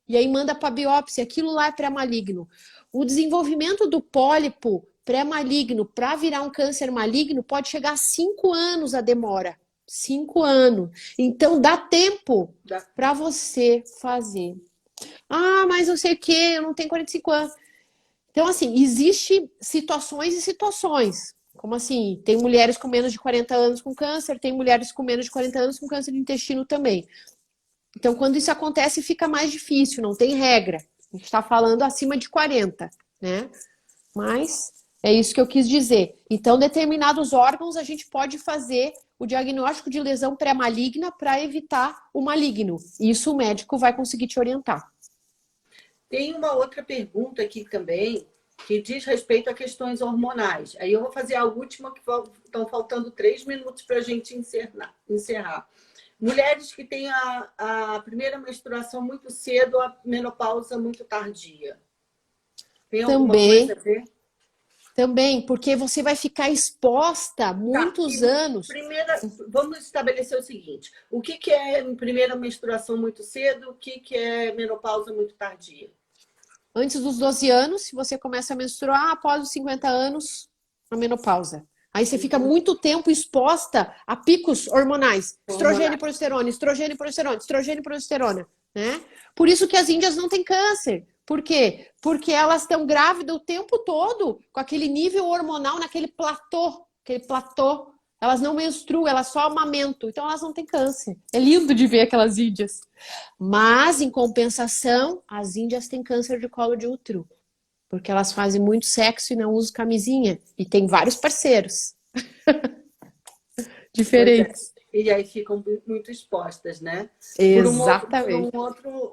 e aí manda para biópsia, aquilo lá é pré-maligno. O desenvolvimento do pólipo pré-maligno para virar um câncer maligno pode chegar a 5 anos a demora. 5 anos. Então dá tempo para você fazer. Ah, mas não sei o que, eu não tenho 45 anos. Então, assim, existe situações e situações. Como assim? Tem mulheres com menos de 40 anos com câncer, tem mulheres com menos de 40 anos com câncer de intestino também. Então, quando isso acontece, fica mais difícil, não tem regra. A gente está falando acima de 40, né? Mas é isso que eu quis dizer. Então, determinados órgãos a gente pode fazer o diagnóstico de lesão pré-maligna para evitar o maligno. Isso o médico vai conseguir te orientar. Tem uma outra pergunta aqui também, que diz respeito a questões hormonais. Aí eu vou fazer a última, que estão faltando 3 minutos para a gente encerrar. Mulheres que têm a primeira menstruação muito cedo, a menopausa muito tardia. Tem alguma coisa a ver? Também, porque você vai ficar exposta muitos anos. Vamos estabelecer o seguinte: o que é primeira menstruação muito cedo, o que é menopausa muito tardia? Antes dos 12 anos, se você começa a menstruar, após os 50 anos, a menopausa. Aí você fica muito tempo exposta a picos hormonais. Estrogênio e progesterona, estrogênio e progesterona, estrogênio e progesterona, né? Por isso que as índias não têm câncer. Por quê? Porque elas estão grávidas o tempo todo, com aquele nível hormonal naquele platô, elas não menstruam, elas só amamentam. Então elas não têm câncer. É lindo de ver aquelas índias. Mas, em compensação, as índias têm câncer de colo de útero. Porque elas fazem muito sexo e não usam camisinha. E tem vários parceiros. Diferentes. E aí ficam muito expostas, né? Exatamente.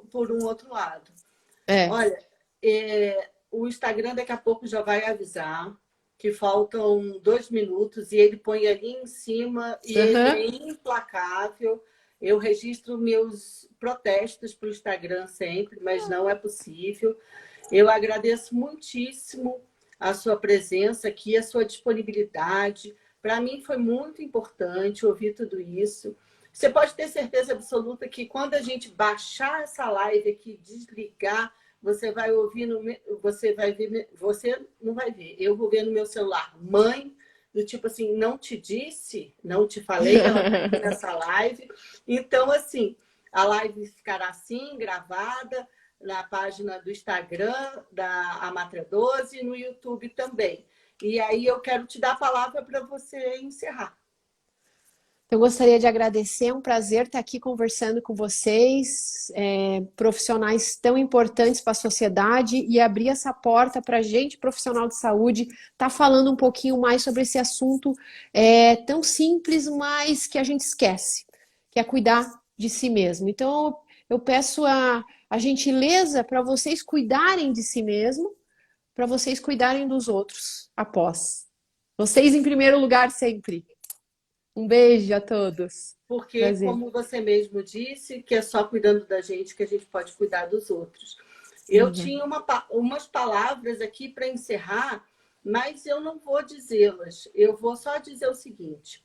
Por um outro lado. É. Olha, o Instagram daqui a pouco já vai avisar que faltam 2 minutos e ele põe ali em cima e ele é implacável. Eu registro meus protestos para o Instagram sempre, mas não é possível. Eu agradeço muitíssimo a sua presença aqui, a sua disponibilidade. Para mim foi muito importante ouvir tudo isso. Você pode ter certeza absoluta que quando a gente baixar essa live aqui, desligar, você vai ouvir, você vai ver, você não vai ver, eu vou ver no meu celular. Mãe, do tipo assim, não te disse, não te falei nessa live. Então, assim, a live ficará assim, gravada, na página do Instagram da Amatra 12 e no YouTube também. E aí eu quero te dar a palavra para você encerrar. Eu gostaria de agradecer, é um prazer estar aqui conversando com vocês, profissionais tão importantes para a sociedade, e abrir essa porta para a gente, profissional de saúde, estar falando um pouquinho mais sobre esse assunto tão simples, mas que a gente esquece, que é cuidar de si mesmo. Então, eu peço a gentileza para vocês cuidarem de si mesmo, para vocês cuidarem dos outros após. Vocês em primeiro lugar sempre. Um beijo a todos. Porque, Prazer. como você mesmo disse, que é só cuidando da gente que a gente pode cuidar dos outros. Eu tinha umas palavras aqui para encerrar, mas eu não vou dizê-las. Eu vou só dizer o seguinte,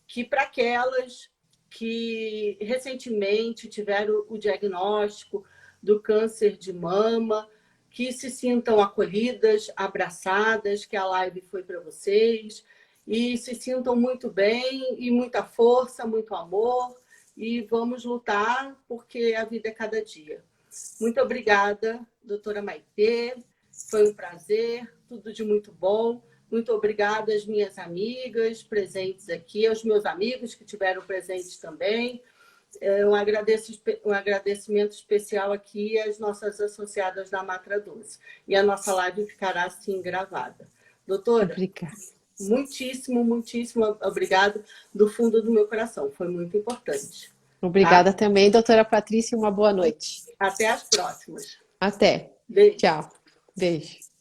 que para aquelas que recentemente tiveram o diagnóstico do câncer de mama, que se sintam acolhidas, abraçadas, que a live foi para vocês, e se sintam muito bem, e muita força, muito amor, e vamos lutar, porque a vida é cada dia. Muito obrigada, doutora Maitê, foi um prazer, tudo de muito bom. Muito obrigada às minhas amigas presentes aqui, aos meus amigos que tiveram presentes também. Um agradecimento especial aqui às nossas associadas da Matra Doce. E a nossa live ficará assim gravada. Doutora, Obrigada. muitíssimo, muitíssimo obrigado do fundo do meu coração. Foi muito importante. Obrigada Tá? também, doutora Patrícia, uma boa noite. Até as próximas. Até. Beijo. Tchau. Beijo.